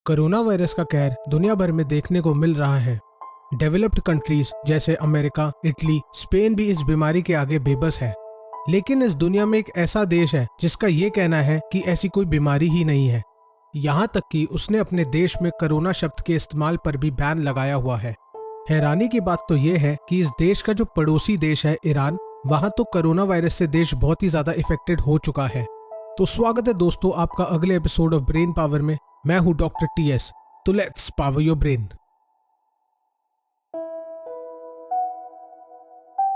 Corona virus का कहर दुनिया भर में देखने को मिल रहा है। डेवलप्ड कंट्रीज जैसे अमेरिका, इटली, स्पेन भी इस बीमारी के आगे बेबस है। लेकिन इस दुनिया में एक ऐसा देश है जिसका ये कहना है कि ऐसी कोई बीमारी ही नहीं है। यहाँ तक कि उसने अपने देश में कोरोना शब्द के इस्तेमाल पर भी बैन लगाया हुआ है। हैरानी की बात तो ये है कि इस देश का जो पड़ोसी देश है ईरान, वहाँ तो कोरोना वायरस से देश बहुत ही ज्यादा इफेक्टेड हो चुका है। तो स्वागत है दोस्तों आपका अगले एपिसोड ऑफ ब्रेन पावर में। मैं हूं डॉक्टर टीएस। तो लेट्स पावर योर ब्रेन।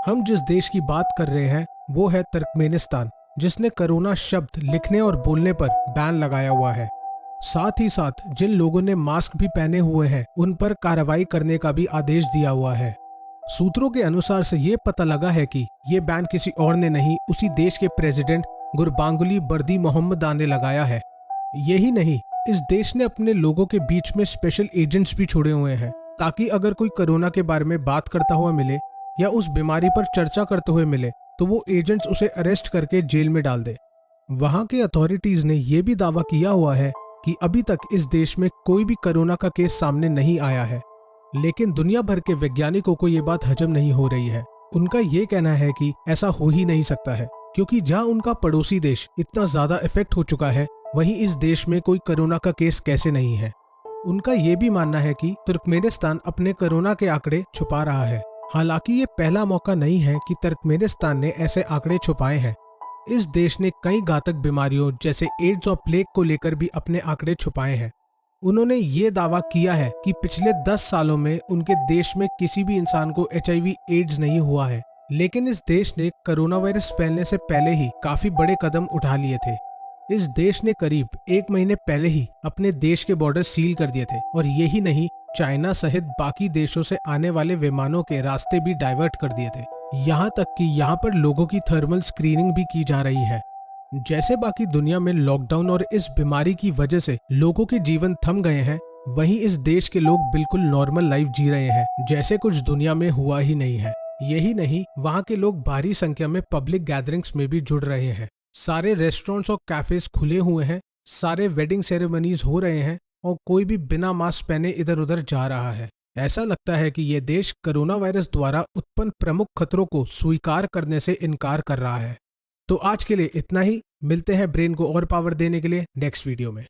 हम जिस देश की बात कर रहे हैं वो है तुर्कमेनिस्तान, जिसने कोरोना शब्द लिखने और बोलने पर बैन लगाया हुआ है। साथ ही साथ जिन लोगों ने मास्क भी पहने हुए हैं उन पर कार्रवाई करने का भी आदेश दिया हुआ है। सूत्रों के अनुसार से ये पता लगा है कि ये बैन किसी और ने नहीं, उसी देश के प्रेसिडेंट गुरबांगुली बर्दीमुहम्मद ने लगाया है। यही नहीं, इस देश ने अपने लोगों के बीच में स्पेशल एजेंट्स भी छोड़े हुए हैं, ताकि अगर कोई कोरोना के बारे में बात करता हुआ मिले या उस बीमारी पर चर्चा करते हुए मिले तो वो एजेंट्स उसे अरेस्ट करके जेल में डाल दे। वहां के अथॉरिटीज ने यह भी दावा किया हुआ है कि अभी तक इस देश में कोई भी कोरोना का केस सामने नहीं आया है। लेकिन दुनिया भर के वैज्ञानिकों को ये बात हजम नहीं हो रही है। उनका ये कहना है कि ऐसा हो ही नहीं सकता है, क्योंकि जहां उनका पड़ोसी देश इतना ज्यादा इफेक्ट हो चुका है, वहीं इस देश में कोई कोरोना का केस कैसे नहीं है। उनका ये भी मानना है कि तुर्कमेनिस्तान अपने कोरोना के आंकड़े छुपा रहा है। हालांकि ये पहला मौका नहीं है कि तुर्कमेनिस्तान ने ऐसे आंकड़े छुपाए हैं। इस देश ने कई घातक बीमारियों जैसे एड्स और प्लेग को लेकर भी अपने आंकड़े छुपाए हैं। उन्होंने ये दावा किया है कि पिछले 10 सालों में उनके देश में किसी भी इंसान को HIV एड्स नहीं हुआ है। लेकिन इस देश ने कोरोना वायरस फैलने से पहले ही काफी बड़े कदम उठा लिए थे। इस देश ने करीब 1 महीने पहले ही अपने देश के बॉर्डर सील कर दिए थे, और यही नहीं, चाइना सहित बाकी देशों से आने वाले विमानों के रास्ते भी डाइवर्ट कर दिए थे। यहाँ तक कि यहाँ पर लोगों की थर्मल स्क्रीनिंग भी की जा रही है। जैसे बाकी दुनिया में लॉकडाउन और इस बीमारी की वजह से लोगों के जीवन थम गए हैं, वहीं इस देश के लोग बिल्कुल नॉर्मल लाइफ जी रहे हैं, जैसे कुछ दुनिया में हुआ ही नहीं है। यही नहीं, वहाँ के लोग भारी संख्या में पब्लिक गैदरिंग्स में भी जुड़ रहे हैं। सारे रेस्टोरेंट्स और कैफेज खुले हुए हैं, सारे वेडिंग सेरेमनीज हो रहे हैं, और कोई भी बिना मास्क पहने इधर उधर जा रहा है। ऐसा लगता है कि ये देश कोरोना वायरस द्वारा उत्पन्न प्रमुख खतरों को स्वीकार करने से इनकार कर रहा है। तो आज के लिए इतना ही। मिलते हैं ब्रेन को और पावर देने के लिए नेक्स्ट वीडियो में।